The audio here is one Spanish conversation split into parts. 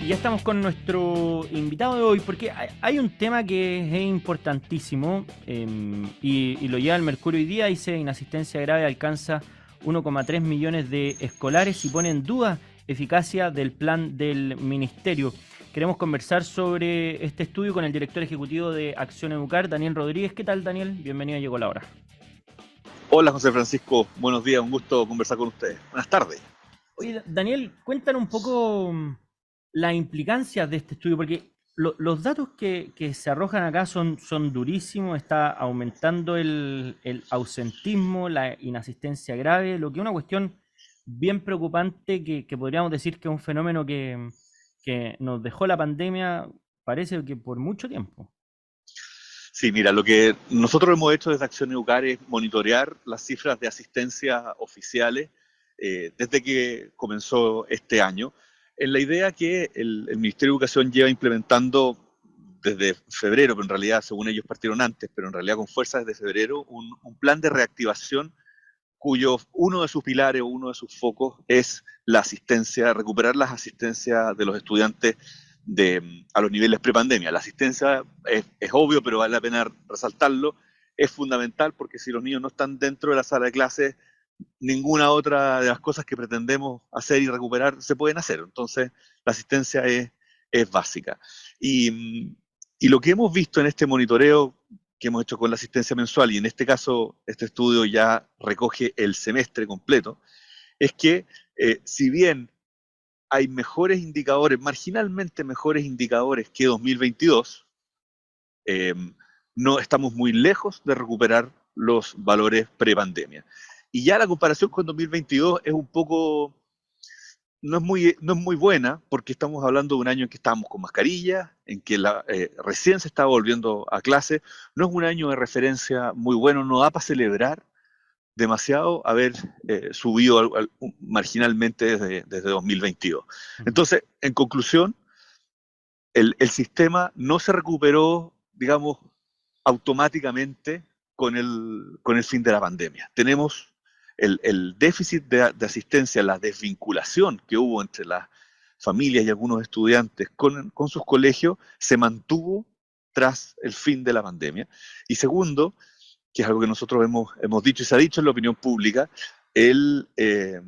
Y ya estamos con nuestro invitado de hoy, porque hay un tema que es importantísimo y lo lleva el Mercurio hoy día. Dice: inasistencia grave alcanza 1,3 millones de escolares y pone en duda eficacia del plan del ministerio. Queremos conversar sobre este estudio con el director ejecutivo de Acción Educar, Daniel Rodríguez. ¿Qué tal, Daniel? Bienvenido a Llegó la Hora. Hola José Francisco, buenos días, un gusto conversar con ustedes. Buenas tardes. Oye, Daniel, cuéntanos un poco las implicancias de este estudio, porque los datos que se arrojan acá son durísimos. Está aumentando el ausentismo, la inasistencia grave, lo que es una cuestión bien preocupante que podríamos decir que es un fenómeno que nos dejó la pandemia, parece que por mucho tiempo. Sí, mira, lo que nosotros hemos hecho desde Acción Educar es monitorear las cifras de asistencia oficiales desde que comenzó este año, en la idea que el Ministerio de Educación lleva implementando desde febrero, pero en realidad según ellos partieron antes, pero en realidad con fuerza desde febrero, un plan de reactivación cuyo uno de sus pilares o uno de sus focos es la asistencia, recuperar las asistencias de los estudiantes a los niveles prepandemia. La asistencia es obvio, pero vale la pena resaltarlo, es fundamental porque si los niños no están dentro de la sala de clases, ninguna otra de las cosas que pretendemos hacer y recuperar se pueden hacer. Entonces, la asistencia es básica. Y lo que hemos visto en este monitoreo que hemos hecho con la asistencia mensual, y en este caso este estudio ya recoge el semestre completo, es que si bien hay mejores indicadores, marginalmente mejores indicadores que 2022, eh, no estamos muy lejos de recuperar los valores prepandemia. Y ya la comparación con 2022 es un poco, no es muy buena, porque estamos hablando de un año en que estábamos con mascarilla, en que recién se estaba volviendo a clase, no es un año de referencia muy bueno, no da para celebrar demasiado haber subido marginalmente desde 2022. Ujú. Entonces, en conclusión, el sistema no se recuperó, digamos, automáticamente con el fin de la pandemia. Tenemos el déficit de asistencia, la desvinculación que hubo entre las familias y algunos estudiantes con sus colegios, se mantuvo tras el fin de la pandemia. Y segundo, que es algo que nosotros hemos dicho y se ha dicho en la opinión pública, el, eh,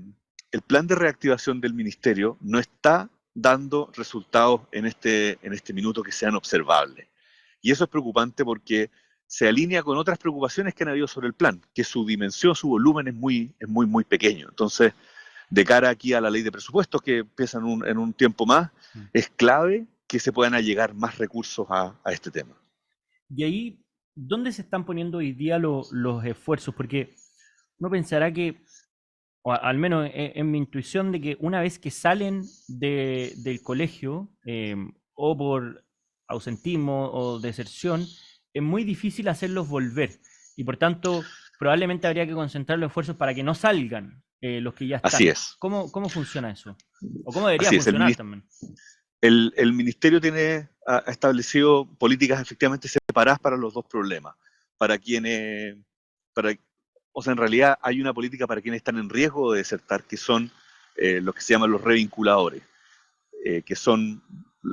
el plan de reactivación del ministerio no está dando resultados en este minuto que sean observables. Y eso es preocupante porque se alinea con otras preocupaciones que han habido sobre el plan, que su dimensión, su volumen es muy pequeño. Entonces, de cara aquí a la ley de presupuestos que empieza en un tiempo más, es clave que se puedan allegar más recursos a este tema. Y ahí, ¿dónde se están poniendo hoy día los esfuerzos? Porque uno pensará que, o al menos en mi intuición, de que una vez que salen del colegio, o por ausentismo o deserción, es muy difícil hacerlos volver. Y por tanto, probablemente habría que concentrar los esfuerzos para que no salgan los que ya Así están. es, ¿Cómo funciona eso? ¿O cómo debería así es. funcionar también? El ministerio ha establecido políticas efectivamente separadas para los dos problemas. Para quienes, para, o sea, en realidad hay una política para quienes están en riesgo de desertar, que son los que se llaman los revinculadores, que son,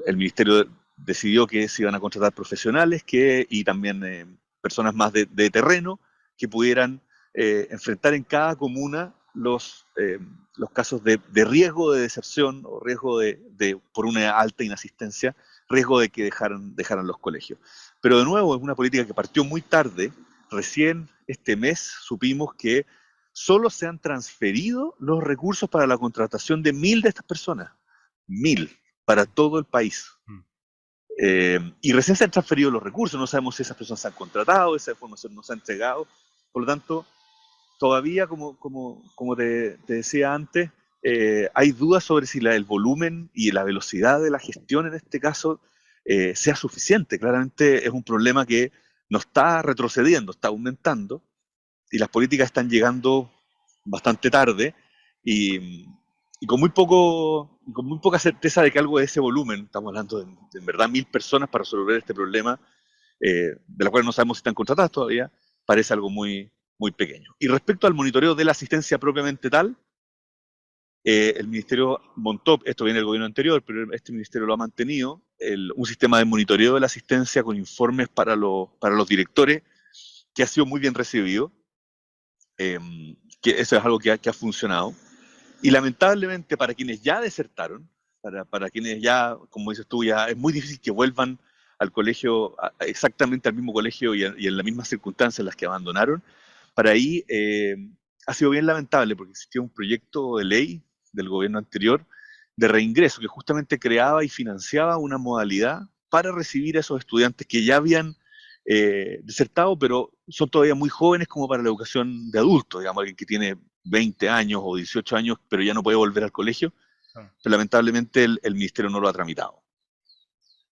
el ministerio decidió que se iban a contratar profesionales y también personas más de terreno que pudieran enfrentar en cada comuna los casos de riesgo de deserción o riesgo por una alta inasistencia, riesgo de que dejaran los colegios. Pero de nuevo es una política que partió muy tarde. Recién este mes supimos que solo se han transferido los recursos para la contratación de 1.000 de estas personas. 1.000 para todo el país. Mm. Y recién se han transferido los recursos, no sabemos si esas personas se han contratado, esa información no se ha entregado. Por lo tanto, todavía, como te decía antes, hay dudas sobre si el volumen y la velocidad de la gestión en este caso sea suficiente. Claramente es un problema que no está retrocediendo, está aumentando y las políticas están llegando bastante tarde y, y con muy poca certeza de que algo de ese volumen, estamos hablando de en verdad 1.000 personas para resolver este problema, de la cual no sabemos si están contratadas todavía, parece algo muy pequeño. Y respecto al monitoreo de la asistencia propiamente tal, el ministerio montó, esto viene del gobierno anterior, pero este ministerio lo ha mantenido, un sistema de monitoreo de la asistencia con informes para los directores, que ha sido muy bien recibido, eh, que eso es algo que ha funcionado. Y lamentablemente para quienes ya desertaron, para quienes ya, como dices tú, ya es muy difícil que vuelvan al colegio, exactamente al mismo colegio y en las mismas circunstancias en las que abandonaron, para ahí ha sido bien lamentable porque existía un proyecto de ley del gobierno anterior de reingreso que justamente creaba y financiaba una modalidad para recibir a esos estudiantes que ya habían desertado, pero son todavía muy jóvenes como para la educación de adultos, digamos, alguien que tiene 20 años o 18 años, pero ya no puede volver al colegio, Claro. pero lamentablemente el ministerio no lo ha tramitado.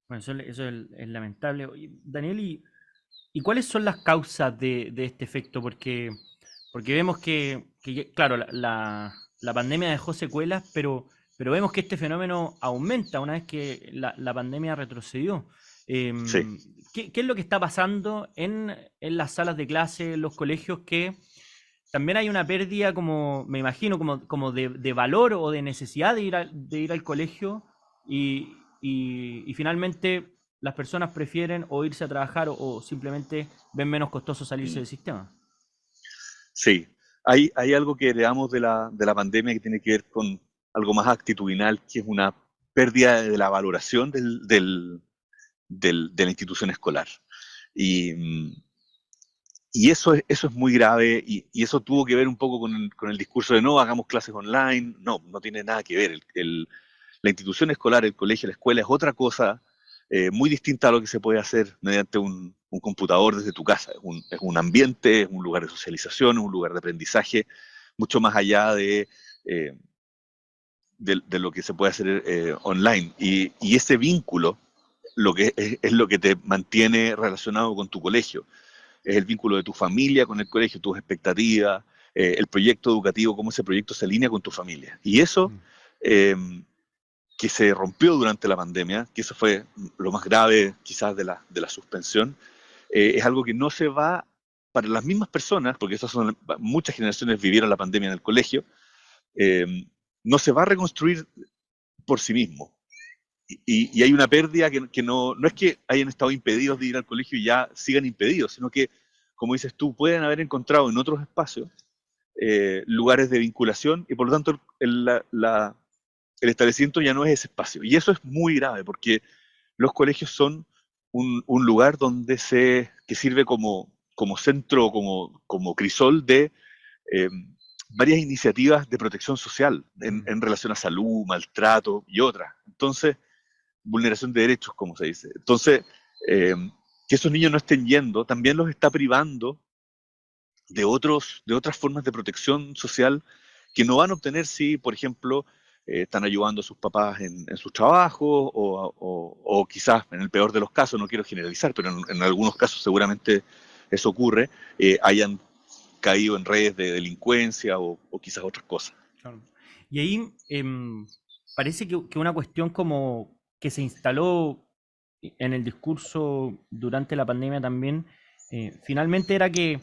Bueno, eso es lamentable. Oye, Daniel, ¿y cuáles son las causas de este efecto? Porque vemos claro, la pandemia dejó secuelas, pero vemos que este fenómeno aumenta una vez que la pandemia retrocedió. Sí. ¿Qué es lo que está pasando en las salas de clase, en los colegios, que también hay una pérdida, como me imagino, como de valor o de necesidad de ir al colegio y finalmente las personas prefieren o irse a trabajar o simplemente ven menos costoso salirse Mm. del sistema? Sí, hay algo que heredamos de la pandemia que tiene que ver con algo más actitudinal, que es una pérdida de la valoración de la institución escolar. Y, y eso es muy grave y eso tuvo que ver un poco con el discurso de no, hagamos clases online. No, no tiene nada que ver. La institución escolar, el colegio, la escuela es otra cosa muy distinta a lo que se puede hacer mediante un computador desde tu casa. Es un ambiente, es un lugar de socialización, es un lugar de aprendizaje, mucho más allá eh, de lo que se puede hacer online. Y ese vínculo es lo que te mantiene relacionado con tu colegio. Es el vínculo de tu familia con el colegio, tus expectativas, el proyecto educativo, cómo ese proyecto se alinea con tu familia. Y eso Mm. eh, que se rompió durante la pandemia, que eso fue lo más grave quizás de la suspensión, es algo que no se va para las mismas personas, porque esas son muchas generaciones vivieron la pandemia en el colegio, eh, no se va a reconstruir por sí mismo. Y hay una pérdida que no es que hayan estado impedidos de ir al colegio y ya sigan impedidos, sino que, como dices tú, pueden haber encontrado en otros espacios lugares de vinculación y por lo tanto el establecimiento ya no es ese espacio. Y eso es muy grave porque los colegios son un lugar que sirve como centro, como crisol de eh, varias iniciativas de protección social Mm. en relación a salud, maltrato y otras. Entonces, vulneración de derechos, como se dice. Entonces, eh, que esos niños no estén yendo también los está privando de otras formas de protección social que no van a obtener si, por ejemplo, están ayudando a sus papás en sus trabajos o quizás, en el peor de los casos, no quiero generalizar, pero en algunos casos seguramente eso ocurre, hayan caído en redes de delincuencia o quizás otras cosas. Claro. Y ahí parece que una cuestión como que se instaló en el discurso durante la pandemia también, finalmente era que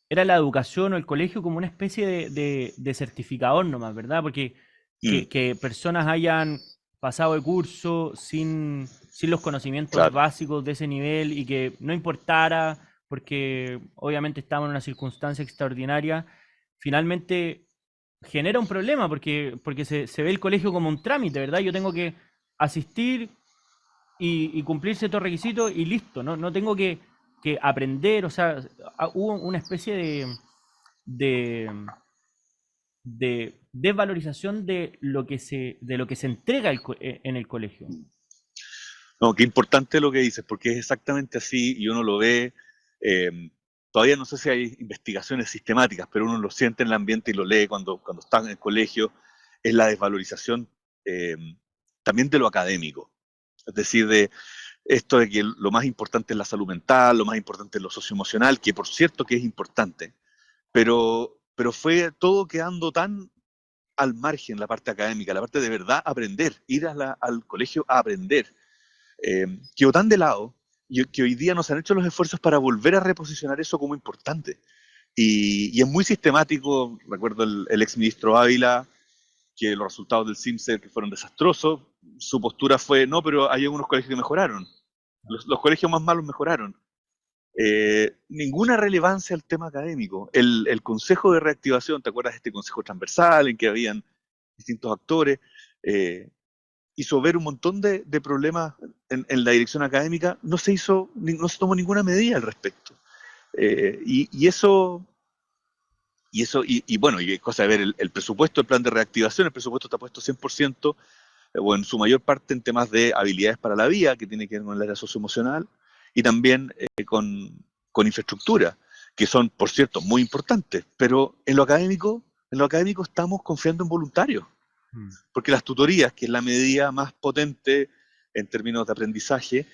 era la educación o el colegio como una especie de certificador nomás, ¿verdad? Porque Mm, que personas hayan pasado el curso sin los conocimientos claro, básicos de ese nivel y que no importara, porque obviamente estamos en una circunstancia extraordinaria, finalmente genera un problema porque se ve el colegio como un trámite, ¿verdad? Yo tengo que asistir y cumplir ciertos requisitos y listo, ¿no? No tengo que aprender, o sea, hubo una especie de, de desvalorización de lo que se entrega en el colegio. no, qué importante lo que dices, porque es exactamente así y uno lo ve. eh, Todavía no sé si hay investigaciones sistemáticas, pero uno lo siente en el ambiente y lo lee cuando está en el colegio. Es la desvalorización eh, también de lo académico. Es decir, de esto de que lo más importante es la salud mental, lo más importante es lo socioemocional, que por cierto que es importante, pero fue todo quedando tan al margen la parte académica, la parte de verdad aprender, ir al colegio a aprender quedó tan de lado y que hoy día nos han hecho los esfuerzos para volver a reposicionar eso como importante. Y es muy sistemático, recuerdo el exministro Ávila que los resultados del CIMSER que fueron desastrosos, su postura fue, no, pero hay algunos colegios que mejoraron. Los colegios más malos mejoraron. Ninguna relevancia al tema académico. El Consejo de Reactivación, ¿te acuerdas de este consejo transversal en que habían distintos actores? Hizo ver un montón de problemas en la dirección académica, no se tomó ninguna medida al respecto. Y bueno, y es cosa de ver el presupuesto, el plan de reactivación. El presupuesto está puesto 100%, o en su mayor parte, en temas de habilidades para la vida, que tiene que ver con el área socioemocional, y también con infraestructura, que son, por cierto, muy importantes. Pero en lo académico estamos confiando en voluntarios, porque las tutorías, que es la medida más potente en términos de aprendizaje,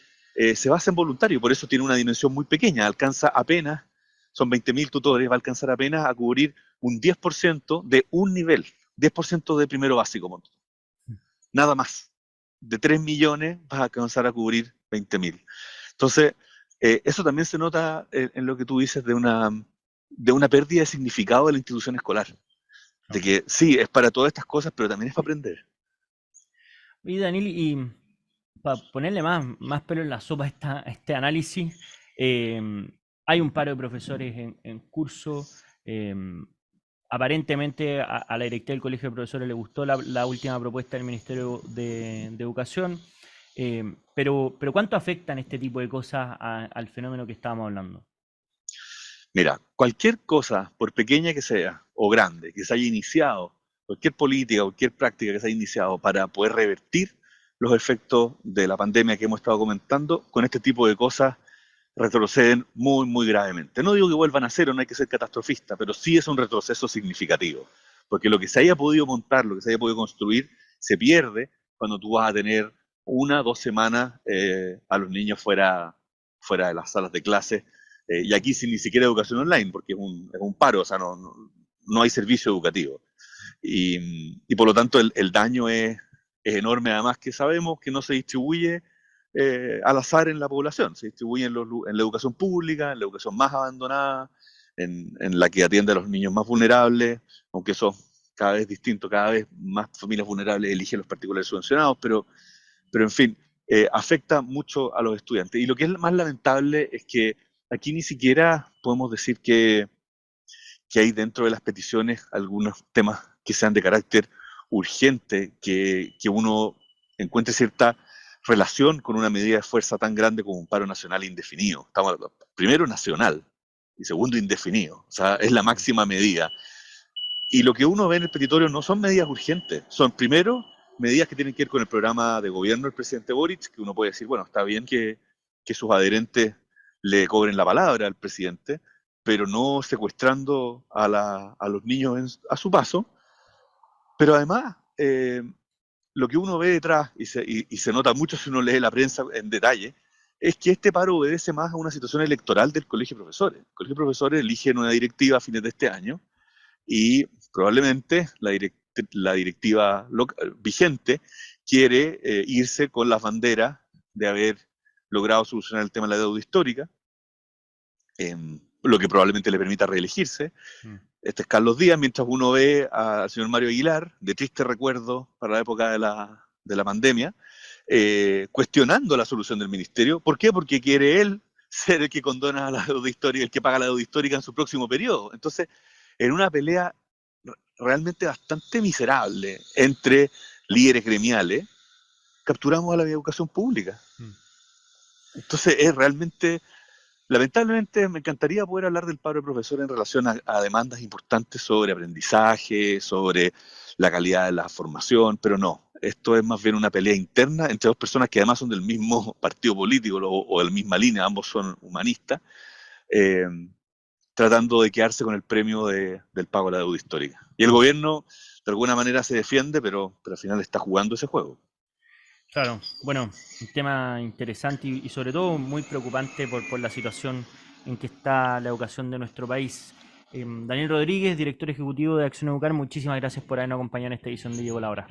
se basa en voluntario, por eso tiene una dimensión muy pequeña, alcanza apenas, son 20.000 tutores, va a alcanzar apenas a cubrir un 10% de un nivel, 10% de primero básico, nada más. De 3 millones vas a alcanzar a cubrir 20.000. Entonces, eso también se nota en lo que tú dices de una pérdida de significado de la institución escolar. De que sí, es para todas estas cosas, pero también es para aprender. Y Daniel, y para ponerle más pelo en la sopa a este análisis, eh, hay un paro de profesores en curso. eh, Aparentemente a la directiva del Colegio de Profesores le gustó la última propuesta del Ministerio de Educación, pero ¿cuánto afectan este tipo de cosas al fenómeno que estábamos hablando? Mira, cualquier cosa, por pequeña que sea o grande, que se haya iniciado, cualquier política, cualquier práctica que se haya iniciado para poder revertir los efectos de la pandemia que hemos estado comentando, con este tipo de cosas retroceden muy, muy gravemente. No digo que vuelvan a cero, no hay que ser catastrofista, pero sí es un retroceso significativo, porque lo que se haya podido montar, lo que se haya podido construir, se pierde cuando tú vas a tener 1 o 2 semanas a los niños fuera de las salas de clase, y aquí sin ni siquiera educación online, porque es un paro, o sea, no hay servicio educativo. Y por lo tanto el daño es enorme, además que sabemos que no se distribuye al azar en la población, se distribuye en la educación pública, en la educación más abandonada, en la que atiende a los niños más vulnerables, aunque eso cada vez distinto, cada vez más familias vulnerables eligen los particulares subvencionados, pero en fin, afecta mucho a los estudiantes. Y lo que es más lamentable es que aquí ni siquiera podemos decir que hay dentro de las peticiones algunos temas que sean de carácter urgente, que uno encuentre cierta relación con una medida de fuerza tan grande como un paro nacional indefinido. Estamos hablando, primero nacional y segundo indefinido. O sea, es la máxima medida. Y lo que uno ve en el petitorio no son medidas urgentes, son primero medidas que tienen que ver con el programa de gobierno del presidente Boric, que uno puede decir, bueno, está bien que sus adherentes le cobren la palabra al presidente, pero no secuestrando a los niños a su paso. Pero además, lo que uno ve detrás, y se nota mucho si uno lee la prensa en detalle, es que este paro obedece más a una situación electoral del Colegio de Profesores. El Colegio de Profesores elige una directiva a fines de este año, y probablemente la directiva vigente quiere irse con las banderas de haber logrado solucionar el tema de la deuda histórica, lo que probablemente le permita reelegirse. Este es Carlos Díaz, mientras uno ve al señor Mario Aguilar, de triste recuerdo para la época de la pandemia, cuestionando la solución del ministerio. ¿Por qué? Porque quiere él ser el que condona la deuda histórica, el que paga la deuda histórica en su próximo periodo. Entonces, en una pelea realmente bastante miserable entre líderes gremiales, capturamos a la educación pública. Entonces, es realmente... Lamentablemente, me encantaría poder hablar del paro de profesores en relación a demandas importantes sobre aprendizaje, sobre la calidad de la formación, pero no. Esto es más bien una pelea interna entre dos personas que además son del mismo partido político o de la misma línea, ambos son humanistas, eh, tratando de quedarse con el premio del pago de la deuda histórica. Y el gobierno, de alguna manera, se defiende, pero al final está jugando ese juego. Claro, bueno, un tema interesante y sobre todo muy preocupante por la situación en que está la educación de nuestro país. Daniel Rodríguez, director ejecutivo de Acción Educar, muchísimas gracias por habernos acompañado en esta edición de Llegó la Hora.